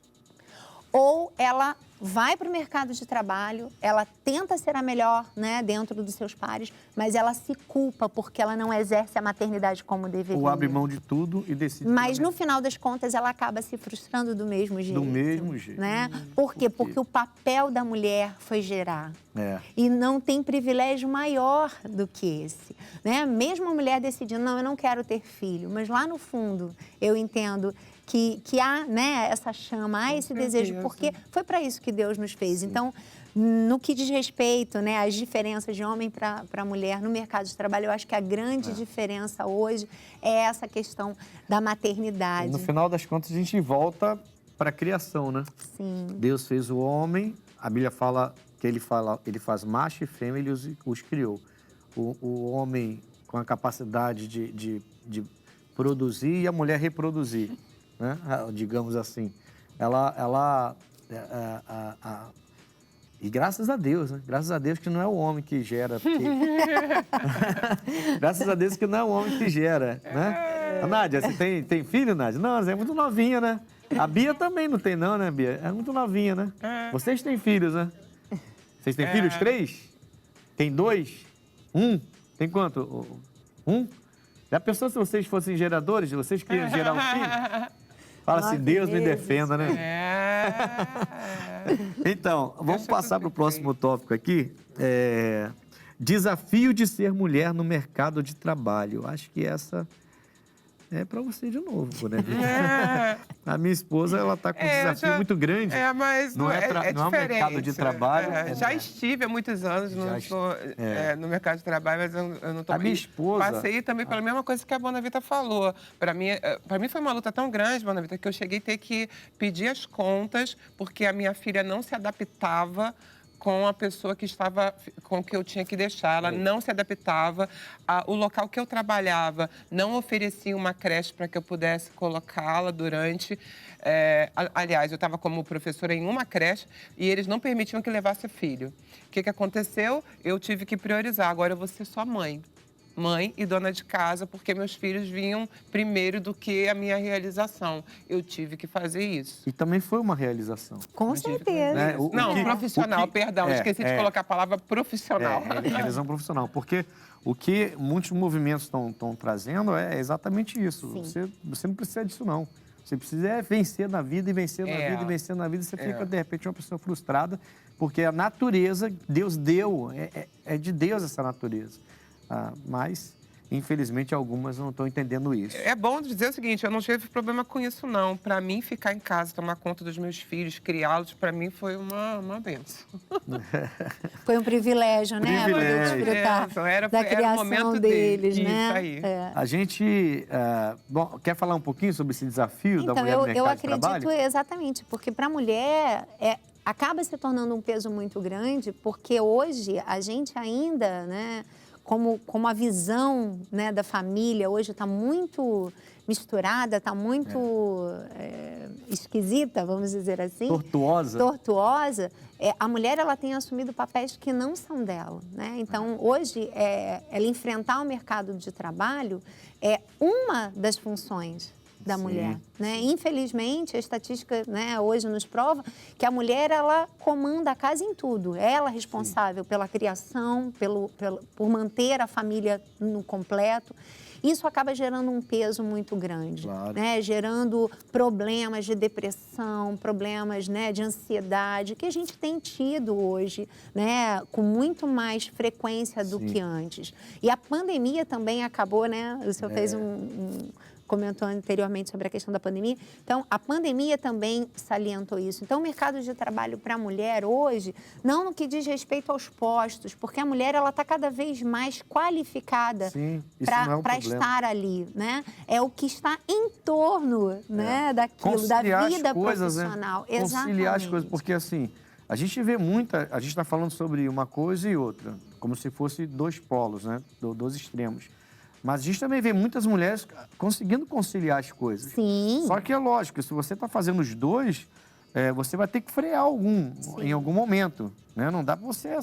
ou ela vai para o mercado de trabalho, ela tenta ser a melhor, né, dentro dos seus pares, mas ela se culpa porque ela não exerce a maternidade como deveria. Ou abre mão de tudo e decide... Mas, no final das contas, ela acaba se frustrando do mesmo jeito. Do mesmo jeito. Né? Por quê? Porque o papel da mulher foi gerar. E não tem privilégio maior do que esse. Né? Mesmo a mulher decidindo, não, eu não quero ter filho, mas lá no fundo eu entendo que há, né, essa chama, há esse desejo, porque foi para isso que Deus nos fez. Sim. Então, no que diz respeito, né, às diferenças de homem para mulher no mercado de trabalho, eu acho que a grande diferença hoje é essa questão da maternidade. No final das contas, a gente volta para a criação, né? Sim. Deus fez o homem, a Bíblia fala que ele faz macho e fêmea, ele os criou. O homem com a capacidade de produzir e a mulher reproduzir. Né? Digamos assim, e graças a Deus, né? Graças a Deus que não é o homem que gera, porque... graças a Deus que não é o homem que gera, né? Nádia, você tem filho, Nádia? Não, você é muito novinha, né? A Bia também não tem não, né, Bia? É muito novinha, né? Vocês têm filhos, né? Vocês têm filhos? 3? Tem 2? 1? Tem quanto? 1? Já pensou se vocês fossem geradores? Vocês queriam gerar um filho? Fala assim, 9 Deus me meses. defenda, né? Então, vamos passar para o próximo tópico aqui. Desafio de ser mulher no mercado de trabalho. Acho que essa é para você de novo, né? A minha esposa, ela está com um desafio muito grande. Mas não é um mercado de trabalho. Já estive há muitos anos no mercado de trabalho, mas eu não estou... A minha esposa... Passei também pela mesma coisa que a Bonavita falou. Para mim foi uma luta tão grande, Bonavita, que eu cheguei a ter que pedir as contas, porque a minha filha não se adaptava com a pessoa com que eu tinha que deixar. Ela não se adaptava. O local que eu trabalhava não oferecia uma creche para que eu pudesse colocá-la durante... aliás, eu estava como professora em uma creche e eles não permitiam que levasse filho. O que aconteceu? Eu tive que priorizar. Agora eu vou ser só mãe e dona de casa, porque meus filhos vinham primeiro do que a minha realização. Eu tive que fazer isso. E também foi uma realização. Com certeza. Né? Profissional, perdão. Esqueci de colocar a palavra profissional. Realização profissional. Porque o que muitos movimentos estão trazendo é exatamente isso. Você não precisa disso, não. Você precisa vencer na vida, e vencer na vida, e vencer na vida. E você fica, de repente, uma pessoa frustrada, porque a natureza, Deus deu, é de Deus essa natureza. Mas, infelizmente, algumas não estão entendendo isso. É bom dizer o seguinte, eu não tive problema com isso, não. Para mim, ficar em casa, tomar conta dos meus filhos, criá-los, para mim foi uma bênção. Foi um privilégio, né? Poder desfrutar da criação momento deles, né? Isso aí. A gente... quer falar um pouquinho sobre esse desafio da mulher no mercado de trabalho? Eu acredito exatamente, porque para a mulher... acaba se tornando um peso muito grande, porque hoje a gente ainda, né... Como a visão, né, da família hoje está muito misturada, está muito esquisita, vamos dizer assim. Tortuosa. A mulher, ela tem assumido papéis que não são dela, né? Então, hoje, ela enfrentar o mercado de trabalho é uma das funções da mulher, né? Infelizmente, a estatística, né, hoje nos prova que a mulher, ela comanda a casa em tudo. Ela é responsável pela criação, por manter a família no completo. Isso acaba gerando um peso muito grande, né? Gerando problemas de depressão, problemas, né, de ansiedade, que a gente tem tido hoje, né, com muito mais frequência do que antes. E a pandemia também acabou, né? O senhor fez comentou anteriormente sobre a questão da pandemia. Então, a pandemia também salientou isso. Então, o mercado de trabalho para a mulher hoje, não no que diz respeito aos postos, porque a mulher ela está cada vez mais qualificada para estar ali, né? É o que está em torno, né, daquilo, da vida profissional. Né? Conciliar as coisas, porque assim, a gente vê a gente está falando sobre uma coisa e outra, como se fosse dois polos, né? Dois extremos. Mas a gente também vê muitas mulheres conseguindo conciliar as coisas. Sim. Só que é lógico, se você está fazendo os dois, você vai ter que frear em algum momento. Né? Não dá para você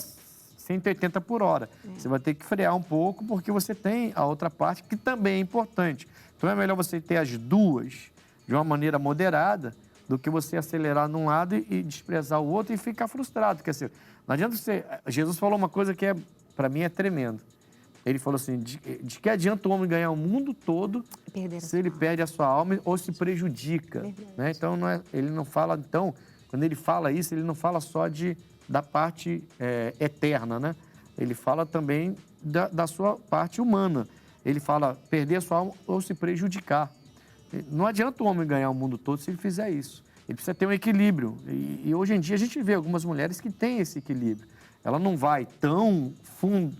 180 por hora. Você vai ter que frear um pouco, porque você tem a outra parte que também é importante. Então é melhor você ter as duas de uma maneira moderada do que você acelerar num lado e desprezar o outro e ficar frustrado. Quer dizer, não adianta você... Jesus falou uma coisa que, para mim, é tremendo. Ele falou assim, de que adianta o homem ganhar o mundo todo se ele perde a sua alma ou se prejudica. Né? Então, ele não fala... Então, quando ele fala isso, ele não fala só da parte eterna, né? Ele fala também da sua parte humana. Ele fala perder a sua alma ou se prejudicar. Não adianta o homem ganhar o mundo todo se ele fizer isso. Ele precisa ter um equilíbrio. E hoje em dia a gente vê algumas mulheres que têm esse equilíbrio. Ela não vai tão fundo,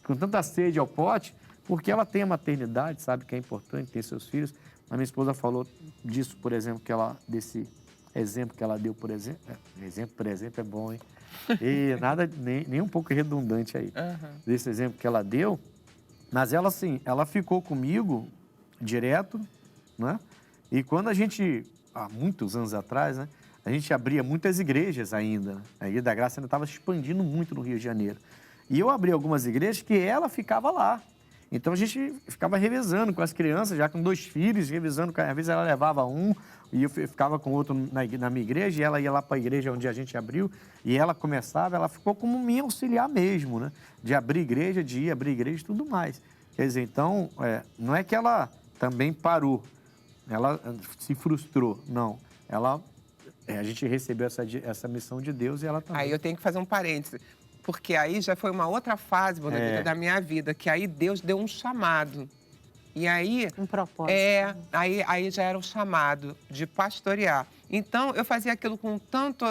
com tanta sede ao pote, porque ela tem a maternidade, sabe que é importante ter seus filhos. A minha esposa falou disso, por exemplo, desse exemplo que ela deu, por exemplo. Por exemplo, é bom, hein? E nada, nem um pouco redundante aí. Desse exemplo que ela deu. Mas ela, assim, ela ficou comigo direto, né? E quando a gente, há muitos anos atrás, né? A gente abria muitas igrejas ainda. Né? A Igreja da Graça ainda estava se expandindo muito no Rio de Janeiro. E eu abri algumas igrejas que ela ficava lá. Então, a gente ficava revezando com as crianças, já com 2 filhos, revezando. Às vezes, ela levava um e eu ficava com outro na minha igreja, e ela ia lá para a igreja onde a gente abriu, e ela ficou como minha auxiliar mesmo, né? De abrir igreja, de ir abrir igreja e tudo mais. Quer dizer, então, não é que ela também parou, ela se frustrou. Não, a gente recebeu essa missão de Deus e ela também. Aí eu tenho que fazer um parêntese, porque aí já foi uma outra fase, Bonavita, da minha vida, que aí Deus deu um chamado. E aí... Um propósito. Aí já era o chamado de pastorear. Então, eu fazia aquilo com tanto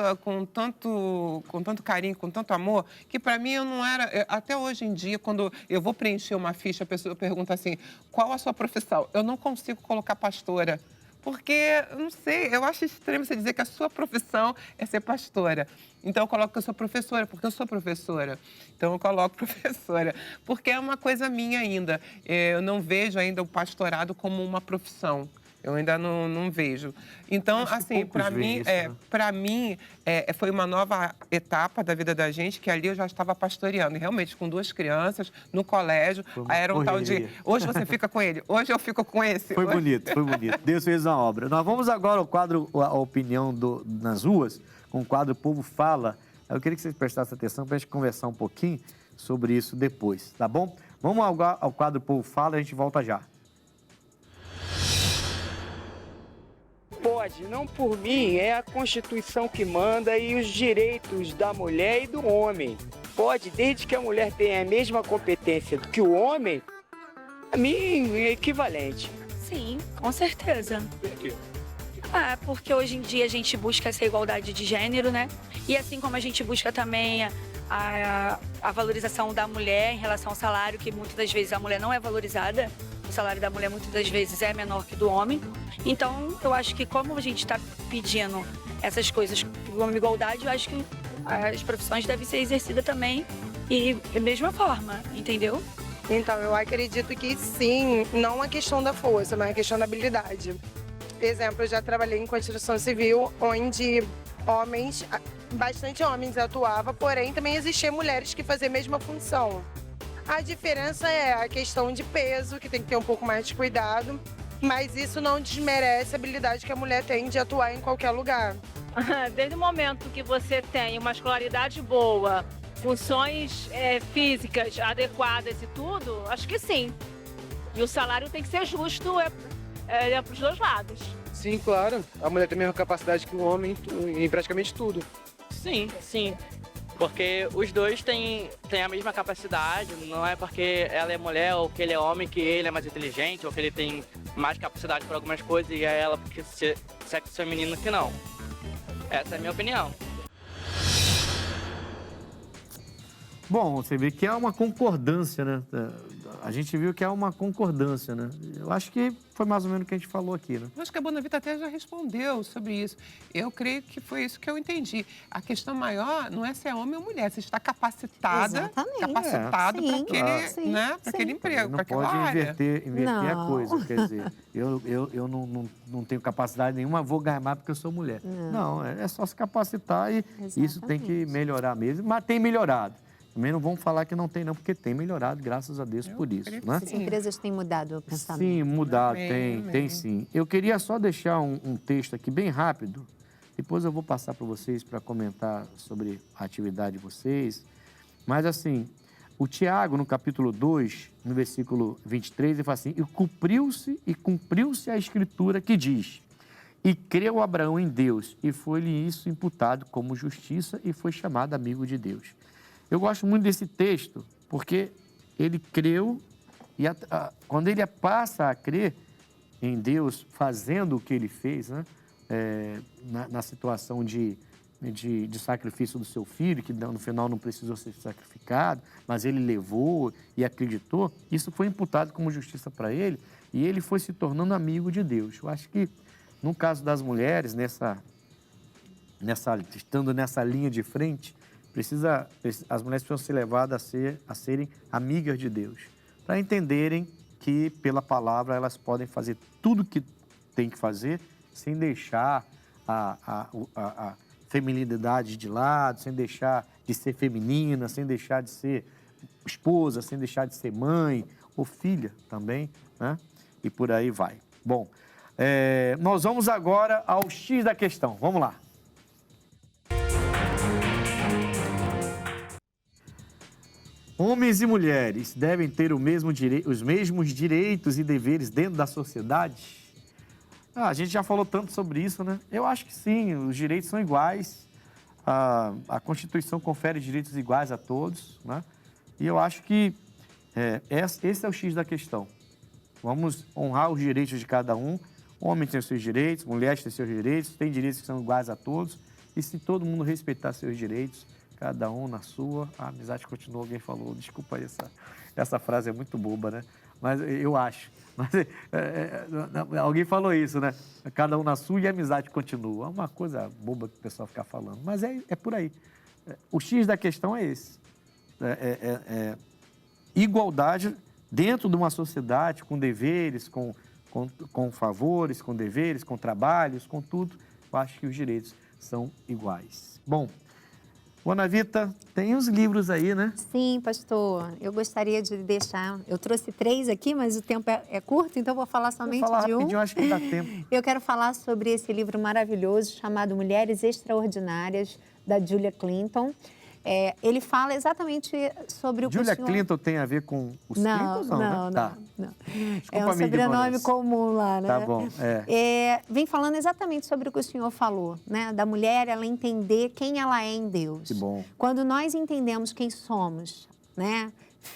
carinho, com tanto amor, que para mim eu não era... Até hoje em dia, quando eu vou preencher uma ficha, a pessoa pergunta assim, qual a sua profissão? Eu não consigo colocar pastora. Porque, não sei, eu acho estranho você dizer que a sua profissão é ser pastora. Então, eu coloco que eu sou professora, porque eu sou professora. Então, eu coloco professora, porque é uma coisa minha ainda. Eu não vejo ainda o pastorado como uma profissão. Eu ainda não vejo. Então, assim, para mim, foi uma nova etapa da vida da gente, que ali eu já estava pastoreando. E realmente, com 2 crianças, no colégio, aí era um tal de... Hoje você fica com ele, hoje eu fico com esse. Foi bonito, foi bonito. Deus fez uma obra. Nós vamos agora ao quadro A Opinião nas Ruas, com o quadro Povo Fala. Eu queria que vocês prestassem atenção para a gente conversar um pouquinho sobre isso depois, tá bom? Vamos ao quadro Povo Fala e a gente volta já. Pode, não por mim, é a Constituição que manda e os direitos da mulher e do homem. Pode, desde que a mulher tenha a mesma competência que o homem, a mim é equivalente. Sim, com certeza. Por quê? Porque hoje em dia a gente busca essa igualdade de gênero, né? E assim como a gente busca também a valorização da mulher em relação ao salário, que muitas das vezes a mulher não é valorizada, o salário da mulher muitas das vezes é menor que do homem. Então, eu acho que como a gente está pedindo essas coisas como igualdade, eu acho que as profissões devem ser exercidas também e da mesma forma, entendeu? Então, eu acredito que sim, não a questão da força, mas a questão da habilidade. Exemplo, eu já trabalhei em construção civil, onde bastante homens atuavam, porém também existiam mulheres que faziam a mesma função. A diferença é a questão de peso, que tem que ter um pouco mais de cuidado, mas isso não desmerece a habilidade que a mulher tem de atuar em qualquer lugar. Desde o momento que você tem uma escolaridade boa, funções físicas adequadas e tudo, acho que sim. E o salário tem que ser justo para os 2 lados. Sim, claro. A mulher tem a mesma capacidade que o homem em praticamente tudo. Sim, sim. Porque os dois têm a mesma capacidade, não é porque ela é mulher ou que ele é homem que ele é mais inteligente ou que ele tem mais capacidade para algumas coisas e é ela porque sexo feminino que não. Essa é a minha opinião. Bom, você vê que é uma concordância, né? A gente viu que é uma concordância, né? Eu acho que foi mais ou menos o que a gente falou aqui, né? Eu acho que a Bonavita até já respondeu sobre isso. Eu creio que foi isso que eu entendi. A questão maior não é se é homem ou mulher, se está capacitada, capacitado para aquele, né, para aquele emprego, para aquela área. Não pode inverter a coisa, quer dizer, eu não tenho capacidade nenhuma, vou ganhar mais porque eu sou mulher. Não, é só se capacitar e isso tem que melhorar mesmo, mas tem melhorado. Também não vamos falar que não tem, não, porque tem melhorado, graças a Deus, por isso, né? As empresas têm mudado o pensamento. Sim, mudado, tem sim. Eu queria só deixar um texto aqui bem rápido, depois eu vou passar para vocês para comentar sobre a atividade de vocês. Mas assim, o Tiago, no capítulo 2, no versículo 23, ele fala assim, e cumpriu-se a escritura que diz, e creu Abraão em Deus, e foi-lhe isso imputado como justiça, e foi chamado amigo de Deus. Eu gosto muito desse texto, porque ele creu, e quando ele passa a crer em Deus, fazendo o que ele fez, né? Na situação de sacrifício do seu filho, que no final não precisou ser sacrificado, mas ele levou e acreditou, isso foi imputado como justiça para ele, e ele foi se tornando amigo de Deus. Eu acho que, no caso das mulheres, estando nessa linha de frente, as mulheres precisam ser levadas a serem amigas de Deus, para entenderem que, pela palavra, elas podem fazer tudo o que tem que fazer, sem deixar a feminilidade de lado, sem deixar de ser feminina, sem deixar de ser esposa, sem deixar de ser mãe ou filha também, né? E por aí vai. Bom, nós vamos agora ao X da questão. Vamos lá. Homens e mulheres devem ter os mesmos direitos e deveres dentro da sociedade? A gente já falou tanto sobre isso, né? Eu acho que sim, os direitos são iguais. A Constituição confere direitos iguais a todos, né? E eu acho que esse é o X da questão. Vamos honrar os direitos de cada um. Homem tem os seus direitos, mulheres têm seus direitos, tem direitos que são iguais a todos. E se todo mundo respeitar seus direitos, cada um na sua, a amizade continua. Alguém falou, desculpa aí, essa frase é muito boba, né? Mas eu acho. Mas, alguém falou isso, né? Cada um na sua e a amizade continua. É uma coisa boba que o pessoal fica falando, mas é por aí. O X da questão é esse. Igualdade dentro de uma sociedade com deveres, com favores, com deveres, com trabalhos, com tudo. Eu acho que os direitos são iguais. Bom, Ana Vita, tem uns livros aí, né? Sim, pastor. Eu gostaria de deixar... Eu trouxe 3 aqui, mas o tempo é curto, então vou falar somente de um. Rapidinho, acho que dá tempo. Eu quero falar sobre esse livro maravilhoso chamado Mulheres Extraordinárias, da Julia Clinton. Ele fala exatamente sobre o que o Julia senhor... Clinton tem a ver com os Clintons? Não. Tá. É um sobrenome comum lá, né? Tá bom, vem falando exatamente sobre o que o senhor falou, né? Da mulher, ela entender quem ela é em Deus. Que bom. Quando nós entendemos quem somos, né?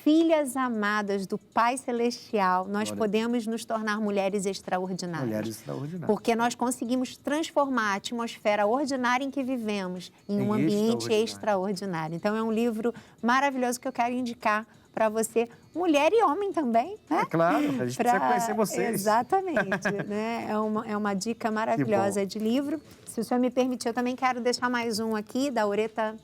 Filhas amadas do Pai Celestial, nós podemos nos tornar mulheres extraordinárias. Mulheres extraordinárias. Porque nós conseguimos transformar a atmosfera ordinária em que vivemos em um ambiente extraordinário. Então, é um livro maravilhoso que eu quero indicar para você, mulher e homem também, né? É claro, a gente precisa conhecer vocês. Exatamente, né? É uma dica maravilhosa de livro. Se o senhor me permitir, eu também quero deixar mais um aqui, da Aretha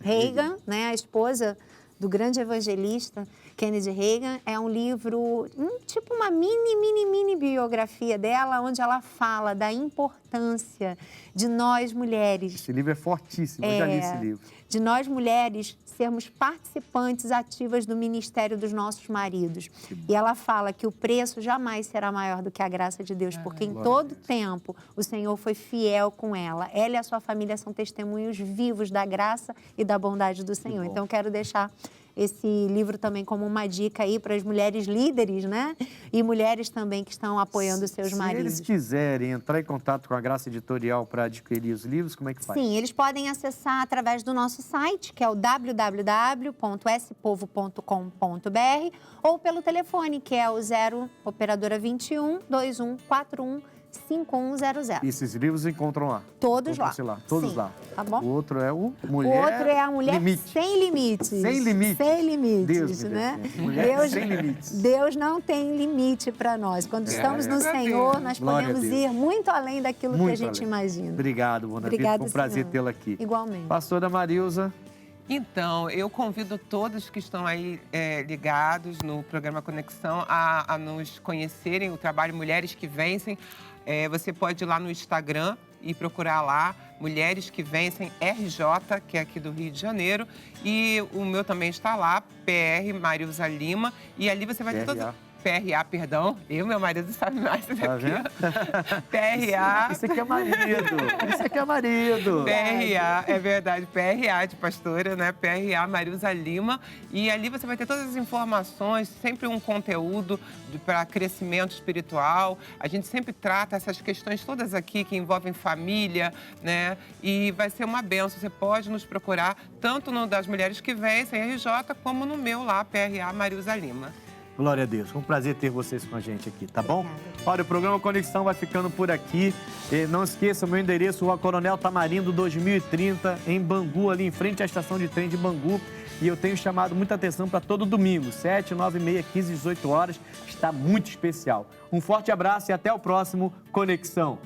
Reagan, né? A esposa do grande evangelista Kennedy Reagan. É um livro, tipo uma mini biografia dela, onde ela fala da importância de nós mulheres. Esse livro é fortíssimo, eu já li esse livro. De nós mulheres sermos participantes ativas do ministério dos nossos maridos. E ela fala que o preço jamais será maior do que a graça de Deus, porque em todo tempo o Senhor foi fiel com ela. Ela e a sua família são testemunhos vivos da graça e da bondade do Senhor. Então, eu quero deixar esse livro também como uma dica aí para as mulheres líderes, né? E mulheres também que estão apoiando os seus maridos. Se eles quiserem entrar em contato com a Graça Editorial para adquirir os livros, como é que faz? Sim, eles podem acessar através do nosso site, que é o www.spovo.com.br, ou pelo telefone, que é o 0 operadora 21 2141 5100. E esses livros encontram lá? Todos lá. Todos Sim, lá. tá bom? O outro é o Mulher... O outro é a Mulher Limite. Sem Limites. Sem limites. Sem limites, Deus né? Mulher sem limites. Deus não tem limite para nós. Quando estamos no Senhor, nós podemos ir muito além daquilo que a gente imagina. Obrigado, Ana Vita. Foi um prazer tê-la aqui. Igualmente. Pastora Marilza. Então, eu convido todos que estão aí ligados no programa Conexão a nos conhecerem, o trabalho Mulheres que Vencem. Você pode ir lá no Instagram e procurar lá Mulheres que Vencem RJ, que é aqui do Rio de Janeiro. E o meu também está lá, PR Marilza Lima. E ali você vai ter todo... PRA, perdão. Meu marido sabe mais do que tá vendo? PRA. Isso aqui é marido. Isso aqui é marido. PRA, é verdade. PRA de pastora, né? PRA Marilza Lima. E ali você vai ter todas as informações, sempre um conteúdo para crescimento espiritual. A gente sempre trata essas questões todas aqui que envolvem família, né? E vai ser uma bênção. Você pode nos procurar tanto no das Mulheres que Vencem, RJ, como no meu lá, PRA Marilza Lima. Glória a Deus. Foi um prazer ter vocês com a gente aqui, tá bom? Olha, o programa Conexão vai ficando por aqui. Não esqueça, o meu endereço, Rua Coronel Tamarindo, 2030, em Bangu, ali em frente à estação de trem de Bangu. E eu tenho chamado muita atenção para todo domingo, 7, 9 e meia, 15, 18 horas. Está muito especial. Um forte abraço e até o próximo Conexão.